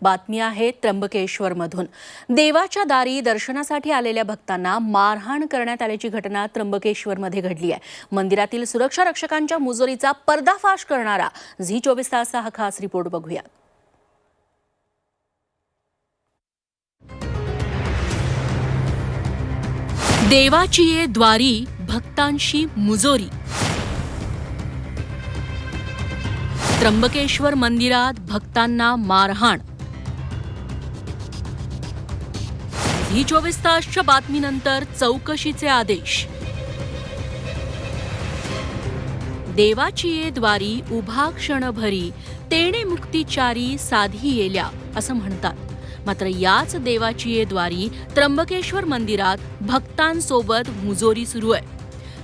बातमी आहे त्र्यंबकेश्वरमधून। देवाच्या दारी दर्शनासाठी आलेल्या भक्तांना मारहाण करण्यात आल्याची घटना त्र्यंबकेश्वरमध्ये घडली आहे। मंदिरातील सुरक्षा रक्षकांच्या मुजोरीचा पर्दाफाश करणारा झी 24 तासचा हा खास रिपोर्ट बघूया। देवाची ये द्वारी भक्तांशी मुजोरी। त्र्यंबकेश्वर मंदिरात भक्तांना मारहाण। झी 24 तासच्या बातमीनंतर चौकशीचे आदेश। देवाची ये द्वारी उभा क्षण भरी, तेणे मुक्तिचारी साधी येल्या असं म्हणतात। मात्र याच देवाची ये द्वारी त्र्यंबकेश्वर मंदिरात भक्तांसोबत मुजोरी सुरू आहे।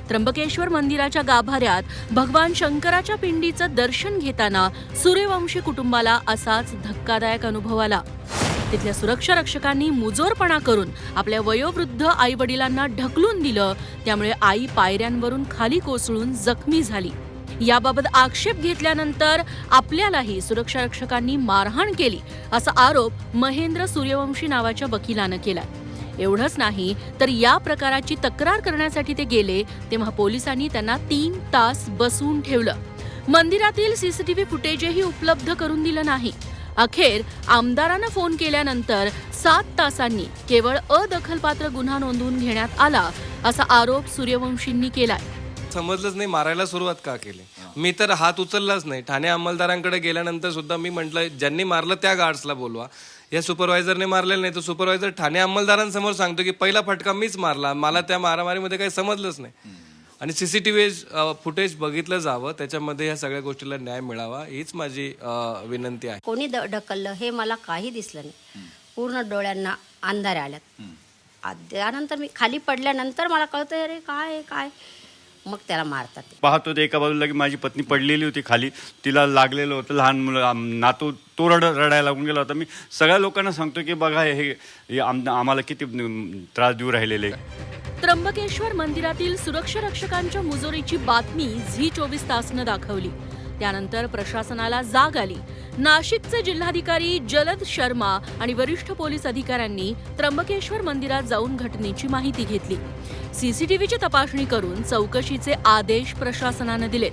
त्र्यंबकेश्वर मंदिराच्या गाभाऱ्यात भगवान शंकराच्या पिंडीचं दर्शन घेताना सूर्यवंशी कुटुंबाला असाच धक्कादायक अनुभव आला। तिथल्या सुरक्षा रक्षकांनी मुजोरपणा करून आपल्या वयोवृद्ध आई वडिलांना ढकलून दिलं, त्यामुळे आई पायऱ्यांवरून खाली कोसळून जखमी झाली। याबाबत आक्षेप घेतल्यानंतर आपल्यालाही सुरक्षा रक्षकांनी मारहाण केली असा आरोप महेंद्र सूर्यवंशी नावाच्या वकिलानं केलाय। एवढंच नाही तर या प्रकाराची तक्रार करण्यासाठी ते गेले तेव्हा पोलिसांनी त्यांना 3 तास बसवून ठेवलं। मंदिरातील सीसीटीव्ही फुटेजही उपलब्ध करून दिलं नाही। अखेर आमदारांना फोन केल्यानंतर 7 तासांनी केवळ अदखलपात्र गुन्हा नोंदवून घेण्यात आला असा आरोप सूर्यवंशींनी केलाय। समजलंच नाही मारायला सुरुवात का केली। मी तर हात उचललाच नाही। ठाणे अंमलदारांकडे गेल्यानंतर सुद्धा मी म्हटलं ज्यांनी मारलं त्या गार्ड्सला बोलवा। या सुपरवायझरने मारलेलं नाही तर सुपरवायझर ठाणे अंमलदारांसमोर सांगतो की पहिला फटका मीच मारला, मला त्या मारामारीमध्ये काही समजलंच नाही। आणि सीसीटीव्ही फुटेज बघितलं जावं, त्याच्यामध्ये या सगळ्या गोष्टीला न्याय मिळावा हीच माझी विनंती आहे। कोणी ढकललं हे मला काही दिसलं नाही। पूर्ण डोळ्यांना अंधारे आल्यात। त्यानंतर मी खाली पडल्यानंतर मला कळतं अरे काय मग त्याला मारतात। पाहतो एका बाजूला की माझी पत्नी पडलेली होती खाली, तिला लागलेलं होतं, लहान मुलं नातू तो रडायला लागून गेला होता। मी सगळ्या लोकांना सांगतो की बघा हे आम्हाला किती त्रास देऊ राहिलेले। त्र्यंबकेश्वर मंदिरातील सुरक्षा रक्षकांच्या मुजोरीची बातमी झी 24 तासनं दाखवली। त्यानंतर प्रशासनाला जाग आली। नाशिकचे जिल्हाधिकारी जलद शर्मा आणि वरिष्ठ पोलीस अधिकाऱ्यांनी त्र्यंबकेश्वर मंदिरात जाऊन घटनेची माहिती घेतली। सीसीटीव्हीची तपासणी करून चौकशीचे आदेश प्रशासनाने दिले।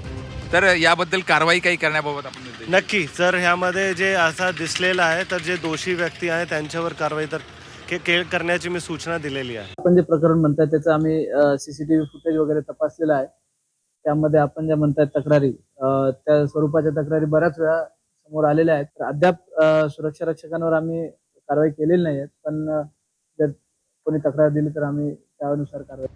तर याबद्दल कारवाई काही करण्याबाबत आपण नक्की जर ह्यामध्ये जे असा दिसलेला आहे तर जे दोषी व्यक्ती आहे त्यांच्यावर कारवाई तर करण्याची मी सूचना दिलेली आहे। आपण जे प्रकरण म्हणतात त्याचं आम्ही सीसीटीव्ही फुटेज वगैरे तपासलेलं आहे। त्यामध्ये आपण ज्या म्हणतात तक्रारी, त्या स्वरूपाच्या तक्रारी बऱ्याच वेळा समोर आलेल्या आहेत। तर अद्याप सुरक्षा रक्षकांवर आम्ही कारवाई केलेली नाही, पण जर कोणी तक्रार दिली तर आम्ही त्यानुसार कारवाई।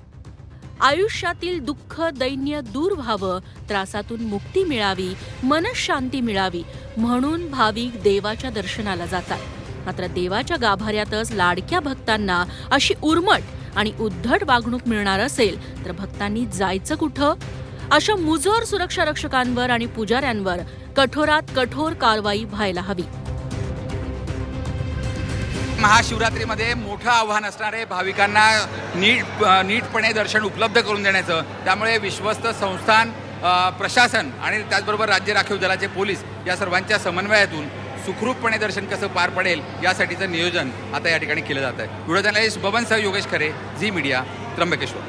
आयुष्यातील दुःख दैन्य दूर व्हावं, त्रासातून मुक्ती मिळावी, मनशांती मिळावी म्हणून भाविक देवाच्या दर्शनाला जातात। मात्र देवाच्या गाभाऱ्यातच लाडक्या भक्तांना अशी उर्मट आणि उद्धट वागणूक मिळणार असेल तर भक्तांनी जायचं कुठं? अशा मुजोर सुरक्षा रक्षकांवर आणि पुजाऱ्यांवर कठोरात कठोर कारवाई व्हायला हवी। महाशिवरात्रीमध्ये मोठं आव्हान असणार आहे भाविकांना नीटपणे दर्शन उपलब्ध करून देण्याचं। त्यामुळे विश्वस्त संस्थान, प्रशासन आणि त्याचबरोबर राज्य राखीव दलाचे पोलीस या सर्वांच्या समन्वयातून सुखरूपपणे दर्शन कसं पार पडेल यासाठीचं नियोजन आता या ठिकाणी केलं जात आहे। व्हिडिओ जर्नलिस्ट बबनसह योगेश खरे, झी मीडिया, त्र्यंबकेश्वर।